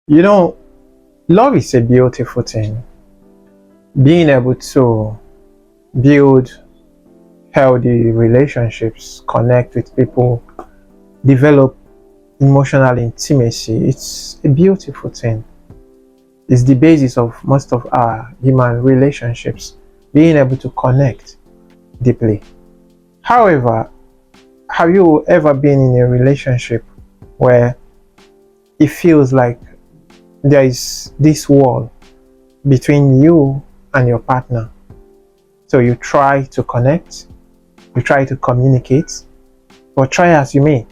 You know, love is a beautiful thing. Being able to build healthy relationships, connect with people, develop emotional intimacy, it's a beautiful thing. It's the basis of most of our human relationships, being able to connect deeply. However, have you ever been in a relationship where it feels like there is this wall between you and your partner? So you try to connect, you try to communicate, but try as you may,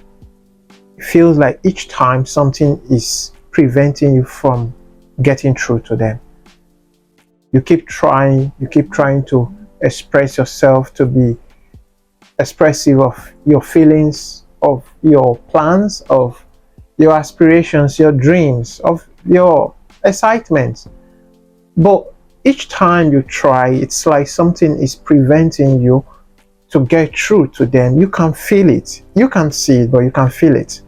it feels like each time something is preventing you from getting through to them. You keep trying to express yourself, to be expressive of your feelings, of your plans, of your aspirations, your dreams, of your excitement. But each time you try, it's like something is preventing you to get through to them. You can feel it. You can't see it, but you can feel it.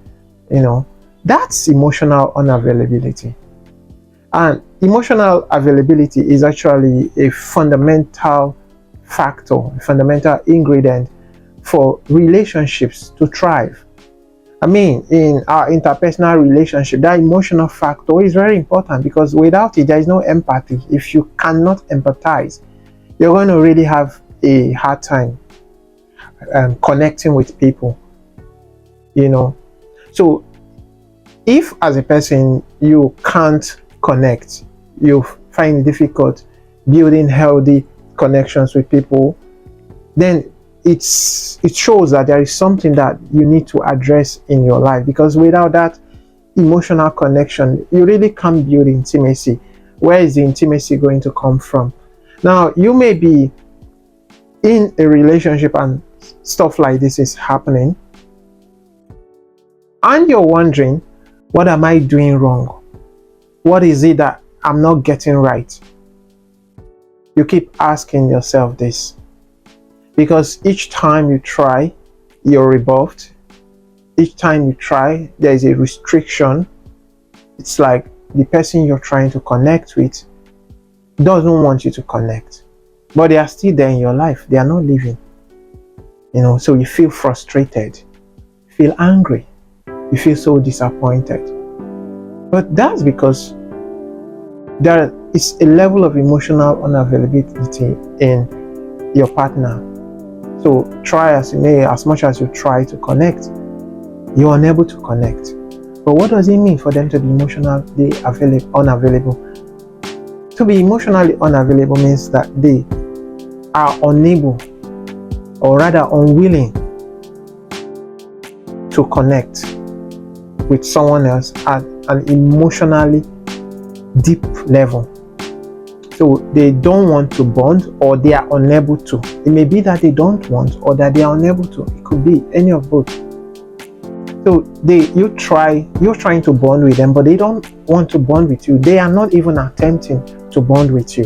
You know, that's emotional unavailability. And emotional availability is actually a fundamental factor, a fundamental ingredient for relationships to thrive. I mean, in our interpersonal relationship, that emotional factor is very important because without it, there is no empathy. If you cannot empathize, you're going to really have a hard time connecting with people, you know. So, if as a person you can't connect, you find it difficult building healthy connections with people, then it shows that there is something that you need to address in your life, because without that emotional connection you really can't build intimacy. Where is the intimacy going to come from? Now you may be in a relationship and stuff like this is happening and you're wondering, what am I doing wrong? What is it that I'm not getting right? You keep asking yourself this, because each time you try, you're rebuffed. Each time you try, there is a restriction. It's like the person you're trying to connect with doesn't want you to connect, but they are still there in your life. They are not leaving. So you feel frustrated, you feel angry, you feel so disappointed. But that's because there is a level of emotional unavailability in your partner. So try as you may, as much as you try to connect, you're unable to connect. But what does it mean for them to be emotionally unavailable? To be emotionally unavailable means that they are unable, or rather unwilling, to connect with someone else at an emotionally deep level. So they don't want to bond, or they are unable to. It may be that they don't want, or that they are unable to. It could be any of both. So you're trying to bond with them, but they don't want to bond with you. They are not even attempting to bond with you.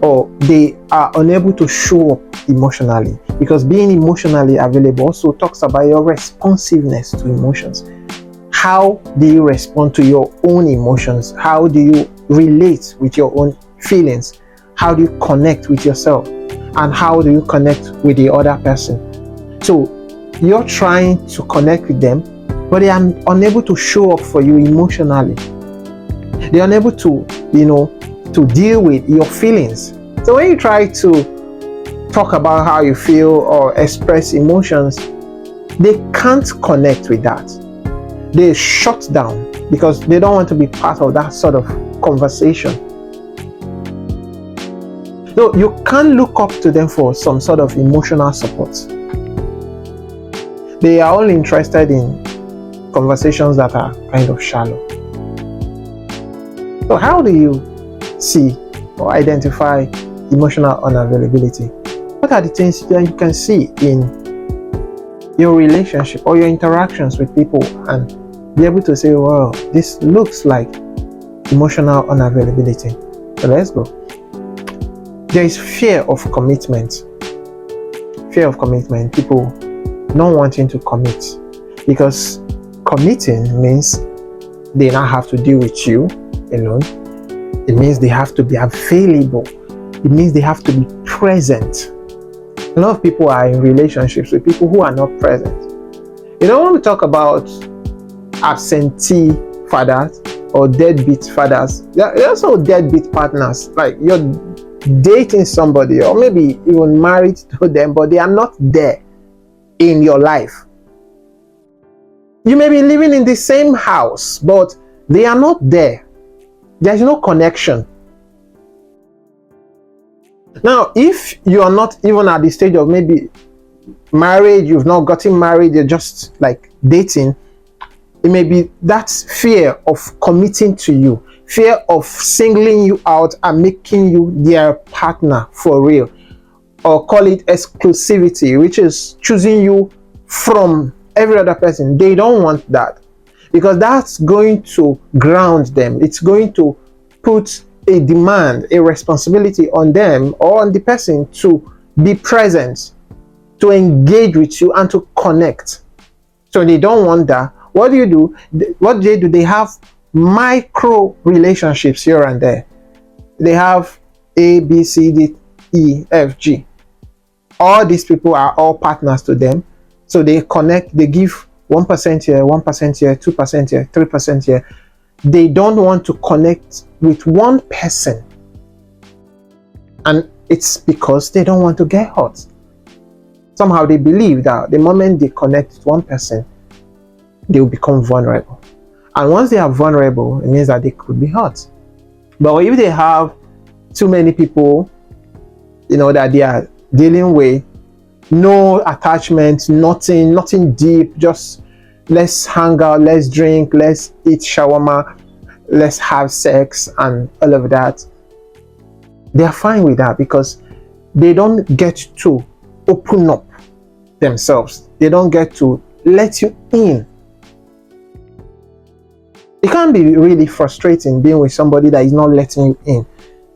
Or they are unable to show up emotionally, because being emotionally available also talks about your responsiveness to emotions. How do you respond to your own emotions? How do you relate with your own feelings? How do you connect with yourself? And how do you connect with the other person? So you're trying to connect with them, but they are unable to show up for you emotionally. They're unable to, to deal with your feelings. So when you try to talk about how you feel or express emotions, they can't connect with that. They shut down because they don't want to be part of that sort of conversation. So you can't look up to them for some sort of emotional support. They are only interested in conversations that are kind of shallow. So how do you see or identify emotional unavailability? What are the things that you can see in your relationship or your interactions with people and be able to say, well, this looks like emotional unavailability? So let's go. There is fear of commitment. Fear of commitment. People not wanting to commit because committing means they now have to deal with you alone. It means they have to be available. It means they have to be present. A lot of people are in relationships with people who are not present. You know, when we talk about absentee fathers or deadbeat fathers, there are also deadbeat partners. Like you're dating somebody or maybe even married to them, but they are not there in your life. You may be living in the same house, but they are not there. There's no connection. Now, if you are not even at the stage of maybe marriage, you've not gotten married, you're just like dating, it may be that fear of committing to you, fear of singling you out and making you their partner for real, or call it exclusivity, which is choosing you from every other person. They don't want that, because that's going to ground them. It's going to put a demand, a responsibility on them or on the person to be present, to engage with you and to connect. So they don't want that. What do? What do? They have micro relationships here and there. They have A, B, C, D, E, F, G. All these people are all partners to them. So they connect, they give 1% here, 1% here, 2% here, 3% here. They don't want to connect with one person. And it's because they don't want to get hurt. Somehow they believe that the moment they connect with one person, they will become vulnerable. And once they are vulnerable, it means that they could be hurt. But if they have too many people, that they are dealing with, no attachment, nothing deep, just let's hang out, let's drink, let's eat shawarma, let's have sex and all of that, they're fine with that because they don't get to open up themselves. They don't get to let you in. It can be really frustrating being with somebody that is not letting you in.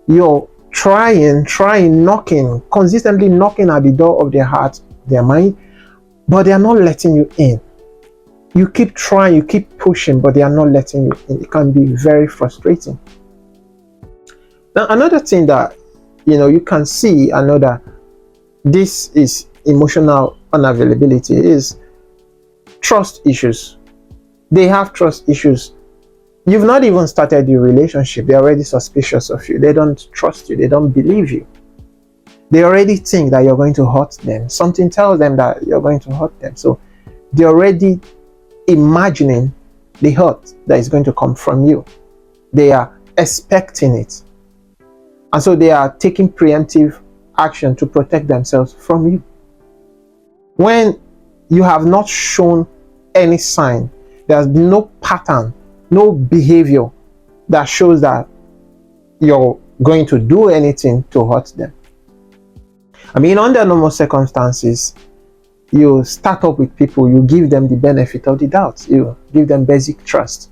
You're trying, knocking, consistently knocking at the door of their heart, their mind, but they are not letting you in. You keep trying, you keep pushing, but they are not letting you in. It can be very frustrating. Now, another thing that you can see, another, this is emotional unavailability, is trust issues. They have trust issues. You've not even started the relationship. They're already suspicious of you. They don't trust you. They don't believe you. They already think that you're going to hurt them. Something tells them that you're going to hurt them. So they're already imagining the hurt that is going to come from you. They are expecting it. And so they are taking preemptive action to protect themselves from you. When you have not shown any sign, there's been no pattern, no behavior that shows that you're going to do anything to hurt them. I mean, under normal circumstances, you start up with people, you give them the benefit of the doubt, you give them basic trust.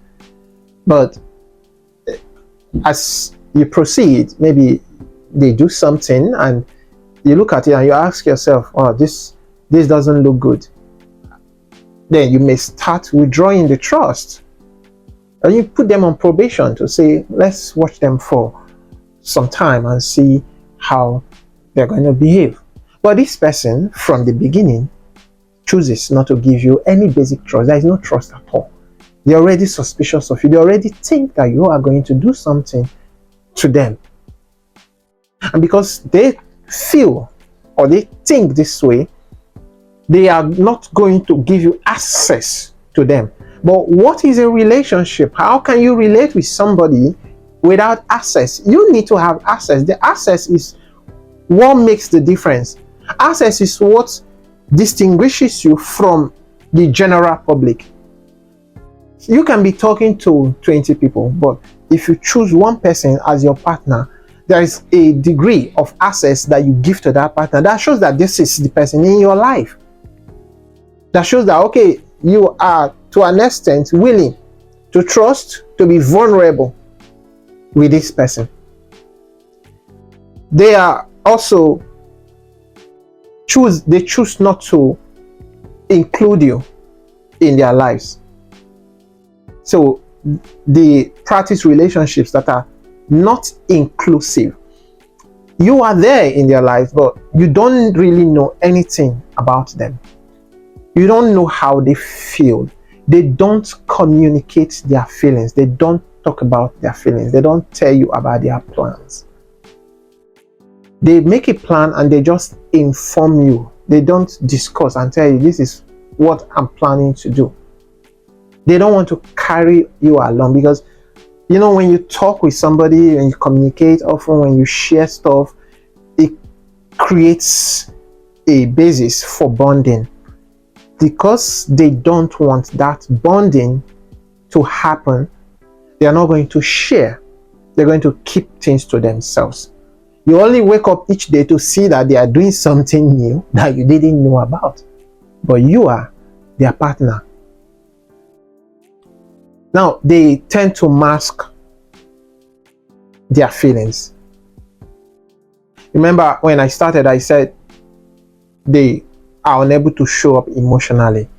But as you proceed, maybe they do something and you look at it and you ask yourself, oh, this doesn't look good. Then you may start withdrawing the trust. And you put them on probation to say, let's watch them for some time and see how they're going to behave. But this person, from the beginning, chooses not to give you any basic trust. There is no trust at all. They're already suspicious of you. They already think that you are going to do something to them. And because they feel or they think this way, they are not going to give you access to them. But what is a relationship? How can you relate with somebody without access? You need to have access. The access is what makes the difference. Access is what distinguishes you from the general public. You can be talking to 20 people, but if you choose one person as your partner, there is a degree of access that you give to that partner that shows that this is the person in your life. That shows that, okay, you are to an extent willing to trust, to be vulnerable with this person. They are also choose not to include you in their lives. So they practice relationships that are not inclusive. You are there in their life, but you don't really know anything about them. You don't know how they feel. They don't communicate their feelings. They don't talk about their feelings. They don't tell you about their plans. They make a plan and they just inform you. They don't discuss and tell you, this is what I'm planning to do. They don't want to carry you along, because when you talk with somebody and you communicate, often when you share stuff, it creates a basis for bonding. Because they don't want that bonding to happen, they are not going to share. They're going to keep things to themselves. You only wake up each day to see that they are doing something new that you didn't know about, but you are their partner. Now, they tend to mask their feelings. Remember when I started, I said they are unable to show up emotionally.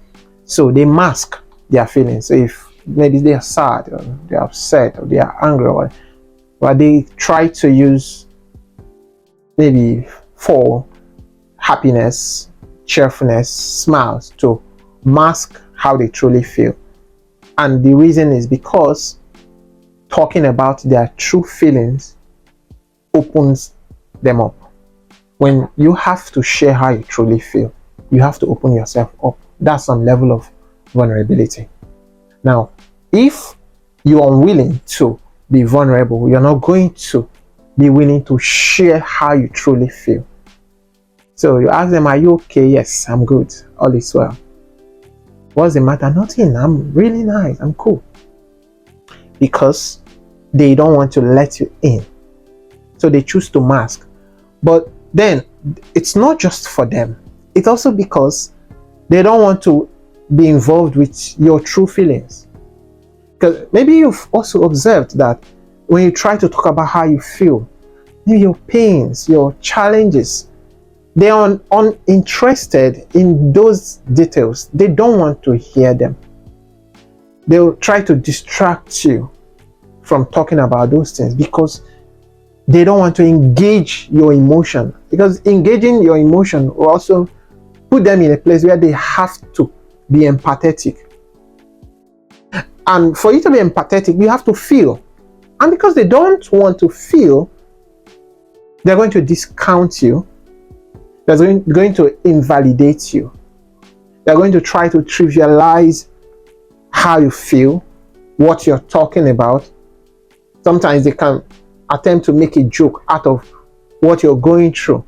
So they mask their feelings. So if maybe they are sad, or they're upset, or they are angry, but they try to use maybe for happiness, cheerfulness, smiles to mask how they truly feel. And the reason is because talking about their true feelings opens them up. When you have to share how you truly feel, you have to open yourself up. That's some level of vulnerability. Now, if you're unwilling to be vulnerable, you're not going to be willing to share how you truly feel. So you ask them, are you okay? Yes, I'm good. All is well. What's the matter? Nothing. I'm really nice. I'm cool. Because they don't want to let you in. So they choose to mask. But then it's not just for them. It's also because they don't want to be involved with your true feelings. Because maybe you've also observed that when you try to talk about how you feel, your pains, your challenges, they are uninterested in those details. They don't want to hear them. They'll try to distract you from talking about those things because they don't want to engage your emotion. Because engaging your emotion will also put them in a place where they have to be empathetic. And for you to be empathetic, you have to feel. And because they don't want to feel, they're going to discount you. They're going to invalidate you. They're going to try to trivialize how you feel, what you're talking about. Sometimes they can attempt to make a joke out of what you're going through.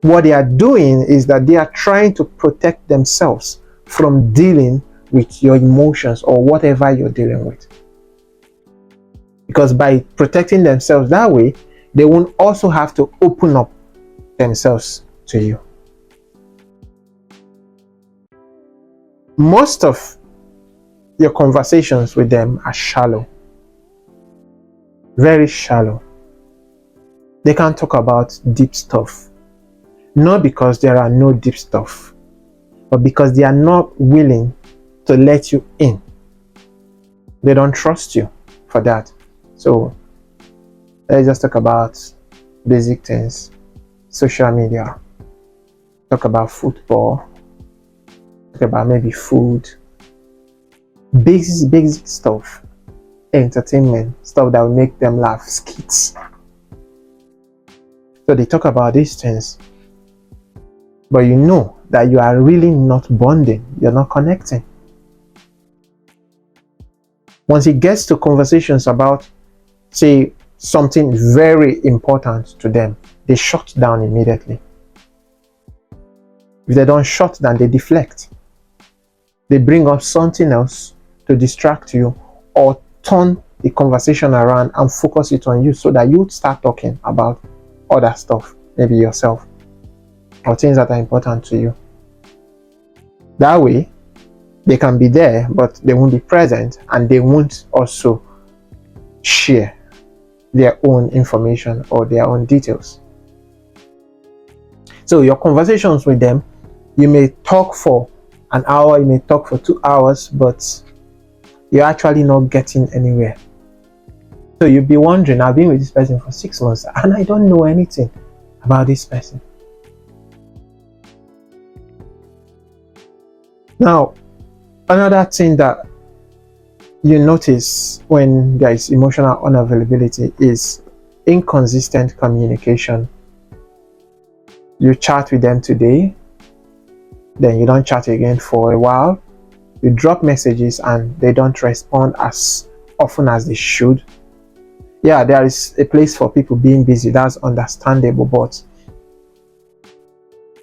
What they are doing is that they are trying to protect themselves from dealing with your emotions or whatever you're dealing with. Because by protecting themselves that way, they won't also have to open up themselves to you. Most of your conversations with them are shallow. Very shallow. They can't talk about deep stuff. Not because there are no deep stuff, but because they are not willing to let you in. They don't trust you for that. So let's just talk about basic things. Social media. Talk about football. Talk about maybe food. Basic stuff. Entertainment. Stuff that will make them laugh. Skits. So they talk about these things. But you know that you are really not bonding. You're not connecting. Once it gets to conversations about, say, something very important to them, they shut down immediately. If they don't shut down, they deflect. They bring up something else to distract you or turn the conversation around and focus it on you so that you start talking about other stuff, maybe yourself, or things that are important to you. That way, they can be there, but they won't be present, and they won't also share their own information or their own details. So your conversations with them, you may talk for an hour, you may talk for 2 hours, but you're actually not getting anywhere. So you'll be wondering, I've been with this person for 6 months and I don't know anything about this person. Now, another thing that you notice when there is emotional unavailability is inconsistent communication. You chat with them today, then you don't chat again for a while. You drop messages and they don't respond as often as they should. Yeah, there is a place for people being busy, that's understandable, but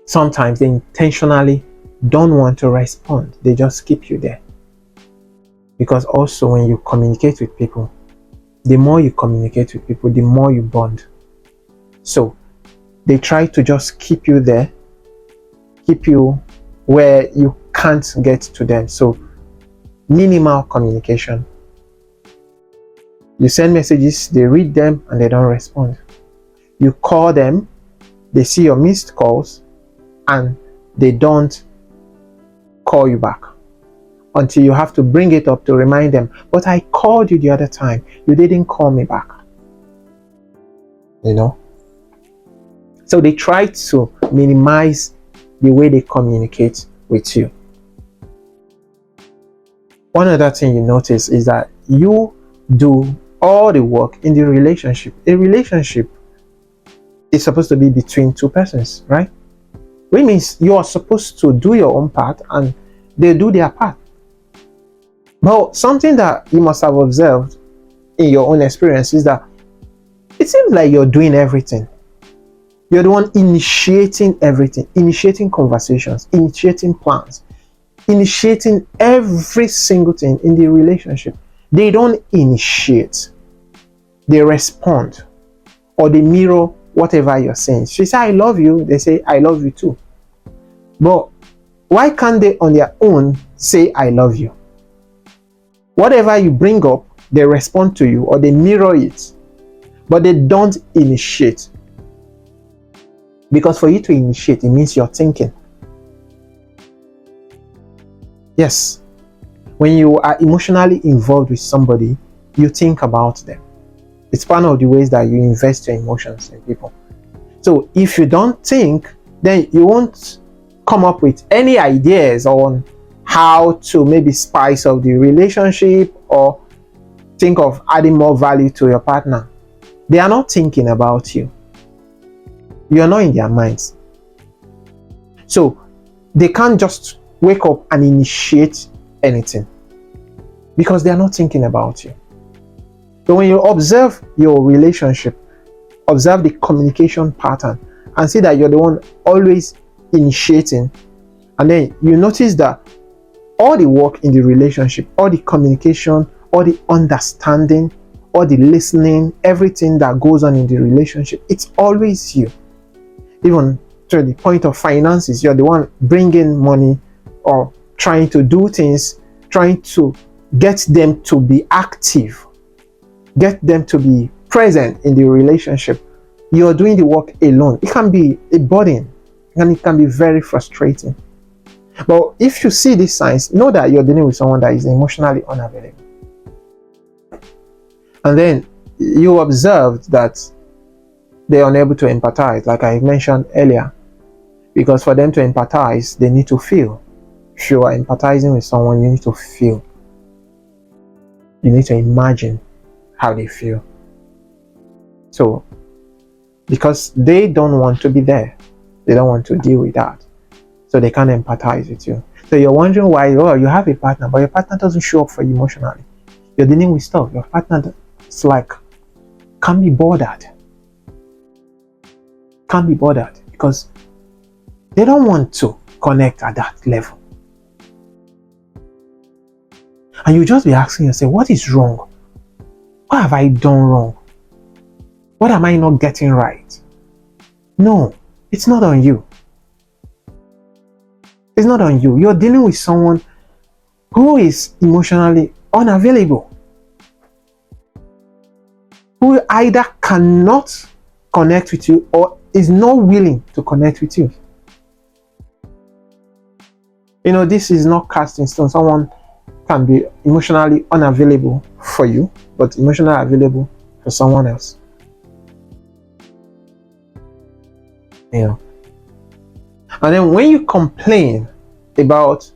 sometimes they intentionally don't want to respond. They just keep you there. Because also when you communicate with people, the more you communicate with people, the more you bond. So they try to just keep you there, keep you where you can't get to them. So minimal communication. You send messages, they read them and they don't respond. You call them, they see your missed calls and they don't call you back until you have to bring it up to remind them, but I called you the other time, you didn't call me back. You know? So they try to minimize the way they communicate with you. One other thing you notice is that you do all the work in the relationship. A relationship is supposed to be between two persons, right? Which means you are supposed to do your own part and they do their part. But something that you must have observed in your own experience is that it seems like you're doing everything. You're the one initiating everything, initiating conversations, initiating plans, initiating every single thing in the relationship. They don't initiate, they respond, or they mirror whatever you're saying. She says, I love you, they say, I love you too. But why can't they on their own say, I love you? Whatever you bring up, they respond to you or they mirror it, but they don't initiate. Because for you to initiate, it means you're thinking. Yes, when you are emotionally involved with somebody, you think about them. It's one of the ways that you invest your emotions in people. So if you don't think, then you won't come up with any ideas on how to maybe spice up the relationship or think of adding more value to your partner. They are not thinking about you. You are not in their minds. So they can't just wake up and initiate anything because they are not thinking about you. So when you observe your relationship, observe the communication pattern and see that you're the one always initiating, and then you notice that all the work in the relationship, all the communication, all the understanding, all the listening, everything that goes on in the relationship, it's always you. Even to the point of finances, you're the one bringing money or trying to do things, trying to get them to be active, get them to be present in the relationship. You're doing the work alone. It can be a burden and it can be very frustrating. But if you see these signs, know that you're dealing with someone that is emotionally unavailable. And then you observed that they're unable to empathize, like I mentioned earlier, because for them to empathize, they need to feel. If you are empathizing with someone, you need to feel. You need to imagine how they feel. So, because they don't want to be there, they don't want to deal with that, so they can't empathize with you. So you're wondering why, you have a partner, but your partner doesn't show up for you emotionally. You're dealing with stuff. Your partner, it's like, can't be bothered. Can't be bothered because they don't want to connect at that level. And you just be asking yourself, what is wrong? What have I done wrong? What am I not getting right? No, it's not on you. It's not on you. You're dealing with someone who is emotionally unavailable, who either cannot connect with you or is not willing to connect with you. This is not cast in stone. Someone can be emotionally unavailable for you, but emotionally available for someone else. You know. And then when you complain about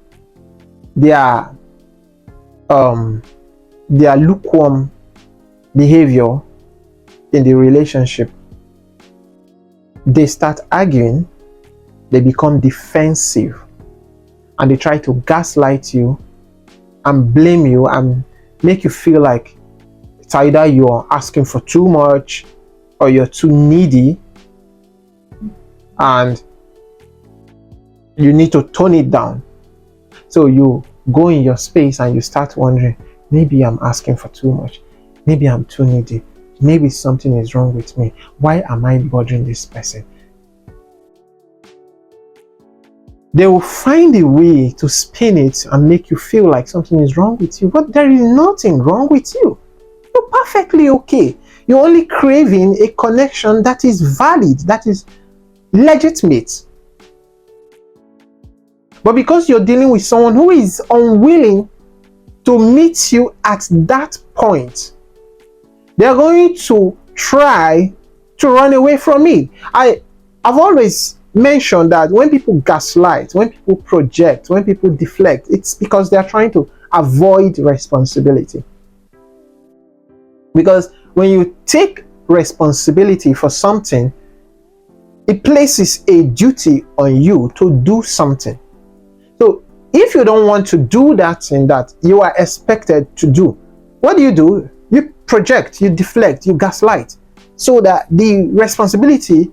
their lukewarm behavior in the relationship, they start arguing, they become defensive, and they try to gaslight you and blame you and make you feel like it's either you're asking for too much or you're too needy and you need to tone it down. So you go in your space and you start wondering, maybe I'm asking for too much, maybe I'm too needy, maybe something is wrong with me. Why am I bothering this person? They will find a way to spin it and make you feel like something is wrong with you, but there is nothing wrong with you. You're perfectly okay. You're only craving a connection that is valid, that is legitimate. But because you're dealing with someone who is unwilling to meet you at that point, they're going to try to run away from it. I've always mentioned that when people gaslight, when people project, when people deflect, it's because they're trying to avoid responsibility. Because when you take responsibility for something, it places a duty on you to do something. So if you don't want to do that thing that you are expected to do, what do? You project, you deflect, you gaslight, so that the responsibility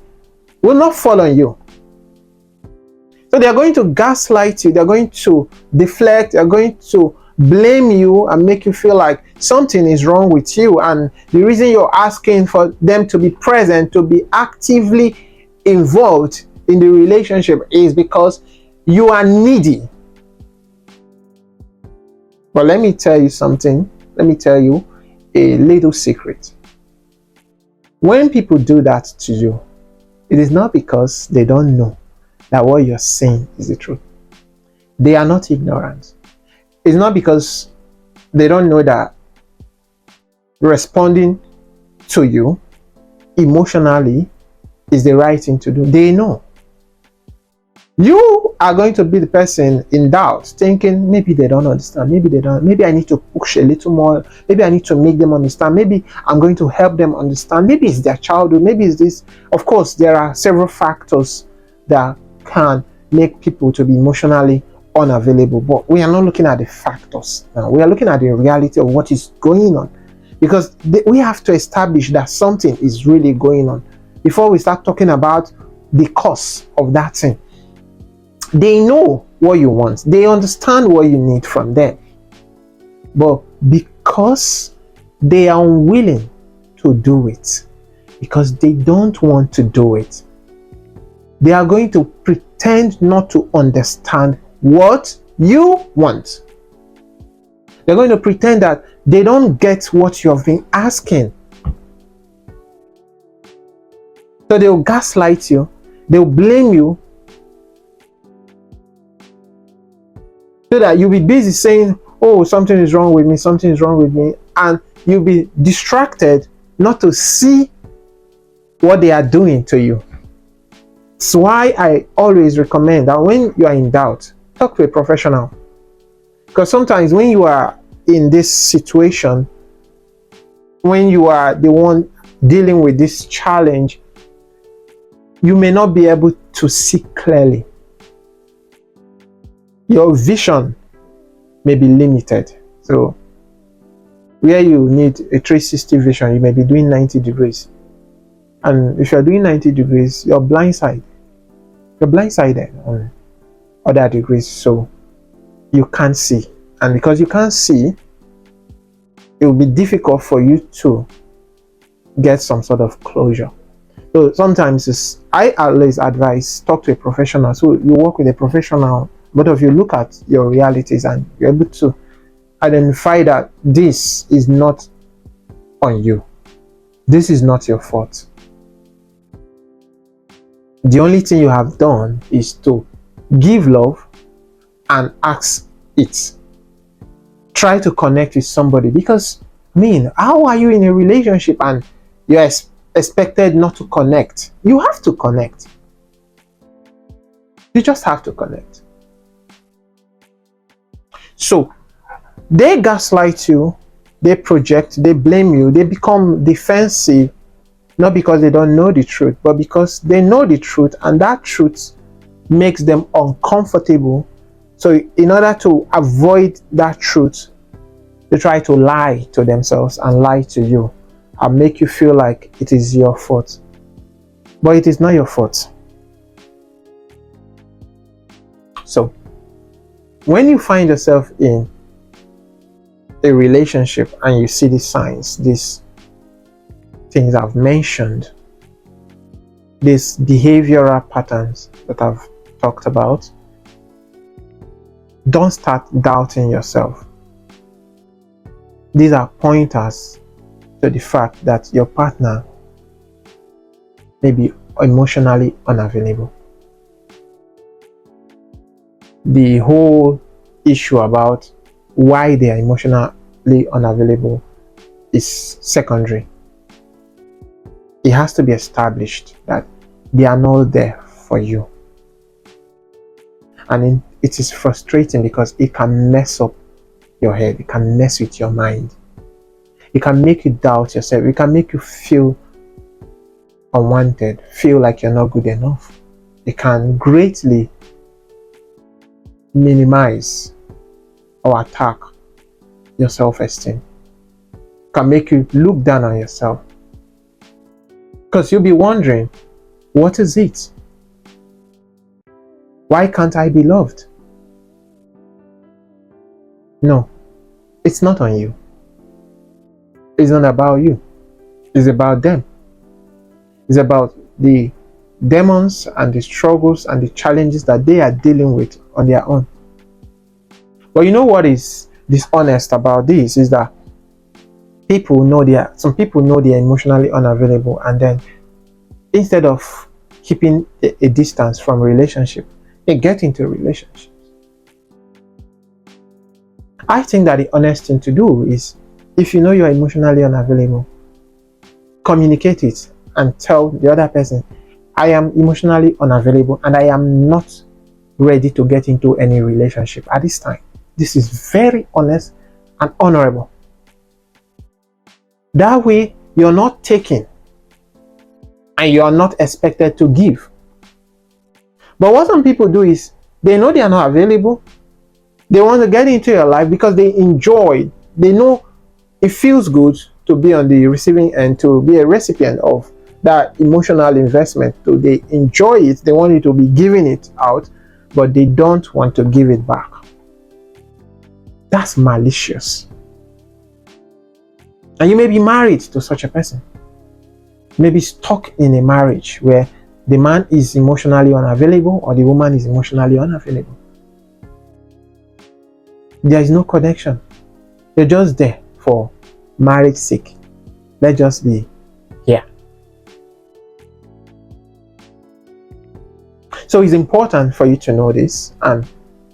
will not fall on you. So they are going to gaslight you, they're going to deflect, they're going to blame you and make you feel like something is wrong with you, and the reason you're asking for them to be present, to be actively involved in the relationship, is because you are needy. But let me tell you something. Let me tell you a little secret. When people do that to you, it is not because they don't know that what you're saying is the truth. They are not ignorant. It's not because they don't know that responding to you emotionally is the right thing to do. They know. You are going to be the person in doubt, thinking maybe they don't understand, maybe I need to push a little more, maybe I need to make them understand, maybe I'm going to help them understand, maybe it's their childhood, maybe it's this. Of course, there are several factors that can make people to be emotionally unavailable, but we are not looking at the factors now. We are looking at the reality of what is going on, because we have to establish that something is really going on before we start talking about the cause of that thing. They know what you want, they understand what you need from them, but because they are unwilling to do it, because they don't want to do it, they are going to pretend not to understand what you want. They're going to pretend that they don't get what you have been asking. So they'll gaslight you, they'll blame you, so that you'll be busy saying, oh, something is wrong with me, something is wrong with me, and you'll be distracted not to see what they are doing to you. That's why I always recommend that when you are in doubt, talk to a professional. Because sometimes when you are in this situation, when you are the one dealing with this challenge, you may not be able to see clearly. Your vision may be limited. So where you need a 360 vision, you may be doing 90 degrees. And if you're doing 90 degrees, you're blindsided on other degrees, so you can't see. And because you can't see, it will be difficult for you to get some sort of closure. So sometimes I always advise, talk to a professional. So you work with a professional, both of you look at your realities and you're able to identify that this is not on you. This is not your fault. The only thing you have done is to give love and ask it. try to connect with somebody, because how are you in a relationship and you're expected not to connect? You have to connect. You just have to connect. So they gaslight you, they project, they blame you, they become defensive, not because they don't know the truth, but because they know the truth, and that truth makes them uncomfortable. So in order to avoid that truth, they try to lie to themselves and lie to you and make you feel like it is your fault. But it is not your fault. So when you find yourself in a relationship and you see these signs, these things I've mentioned, these behavioral patterns that I've talked about, don't start doubting yourself. These are pointers to the fact that your partner may be emotionally unavailable. The whole issue about why they are emotionally unavailable is secondary. It has to be established that they are not there for you. And it is frustrating because it can mess up your head. It can mess with your mind. It can make you doubt yourself. It can make you feel unwanted, feel like you're not good enough. It can greatly minimize or attack your self-esteem. It can make you look down on yourself. Because you'll be wondering, what is it? Why can't I be loved? No, it's not on you. It's not about you. It's about them. It's about the demons and the struggles and the challenges that they are dealing with on their own. But you know what is dishonest about this is that some people know they are emotionally unavailable, and then instead of keeping a distance from relationship, they get into relationships. I think that the honest thing to do is, if you know you're emotionally unavailable, communicate it and tell the other person, I am emotionally unavailable and I am not ready to get into any relationship at this time. This is very honest and honorable. That way, you're not taking and you are not expected to give. But what some people do is, they know they are not available. They want to get into your life because they know it feels good to be on the receiving end, to be a recipient of that emotional investment. So they enjoy it, they want you to be giving it out, but they don't want to give it back. That's malicious. And you may be married to such a person. You may be stuck in a marriage where the man is emotionally unavailable or the woman is emotionally unavailable. There is no connection. You're just there for marriage sake. Let's just be here. So it's important for you to know this, and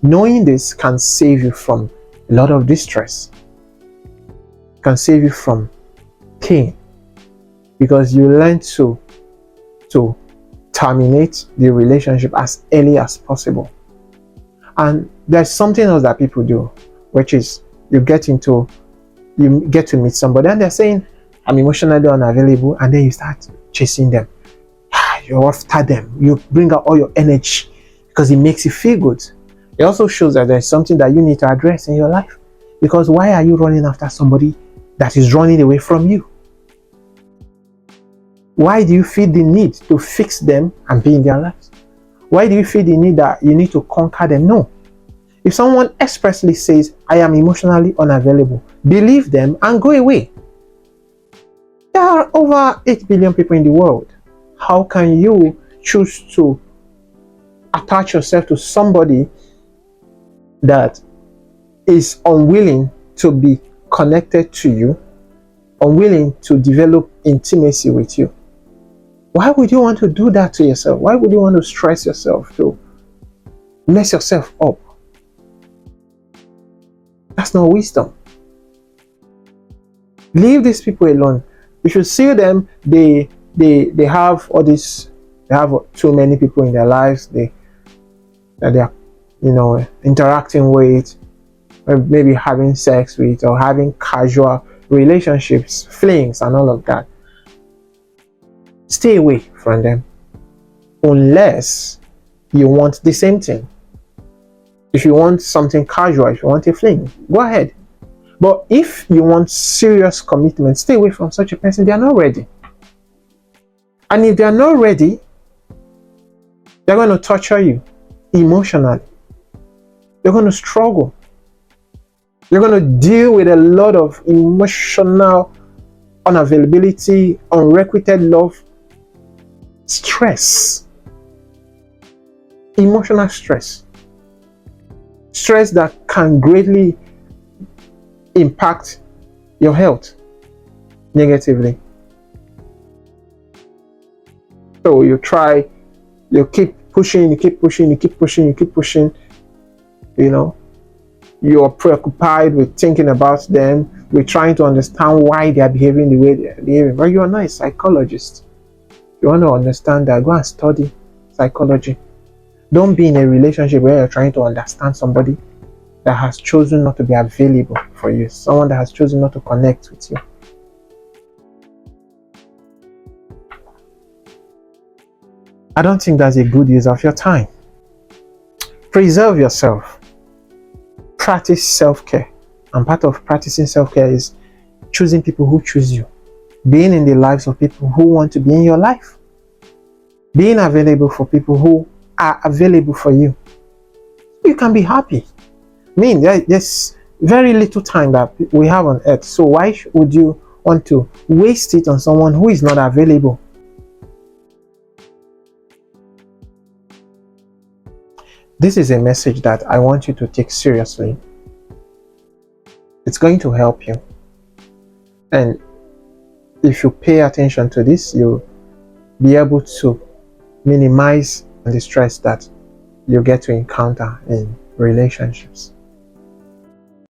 knowing this can save you from a lot of distress. It can save you from pain, because you learn to terminate the relationship as early as possible. And there's something else that people do, which is you get to meet somebody and they're saying, I'm emotionally unavailable, and then you start chasing them. You're after them. You bring out all your energy because it makes you feel good. It also shows that there's something that you need to address in your life. Because why are you running after somebody that is running away from you? Why do you feel the need to fix them and be in their lives? Why do you feel the need that you need to conquer them? No. If someone expressly says, I am emotionally unavailable, believe them and go away. There are over 8 billion people in the world. How can you choose to attach yourself to somebody that is unwilling to be connected to you, unwilling to develop intimacy with you? Why would you want to do that to yourself? Why would you want to stress yourself, to mess yourself up? That's not wisdom. Leave these people alone. You should see them. They have all this. They have too many people in their lives. That they are, interacting with, or maybe having sex with, or having casual relationships, flings, and all of that. Stay away from them, unless you want the same thing. If you want something casual, if you want a fling, go ahead. But if you want serious commitment, stay away from such a person. They are not ready. And if they are not ready, they're going to torture you emotionally. You're going to struggle. You're going to deal with a lot of emotional unavailability, unrequited love, stress, emotional stress that can greatly impact your health negatively. So you keep pushing, you're preoccupied with thinking about them, with trying to understand why they are behaving the way they are behaving. But you are not a psychologist. You want to understand that, go and study psychology. Don't be in a relationship where you're trying to understand somebody that has chosen not to be available for you, someone that has chosen not to connect with you. I don't think that's a good use of your time. Preserve yourself. Practice self-care. And part of practicing self-care is choosing people who choose you. Being in the lives of people who want to be in your life. Being available for people who are available for you. You can be happy. I mean, there's very little time that we have on earth. So why would you want to waste it on someone who is not available? This is a message that I want you to take seriously. It's going to help you. And if you pay attention to this, you'll be able to minimize the stress that you get to encounter in relationships.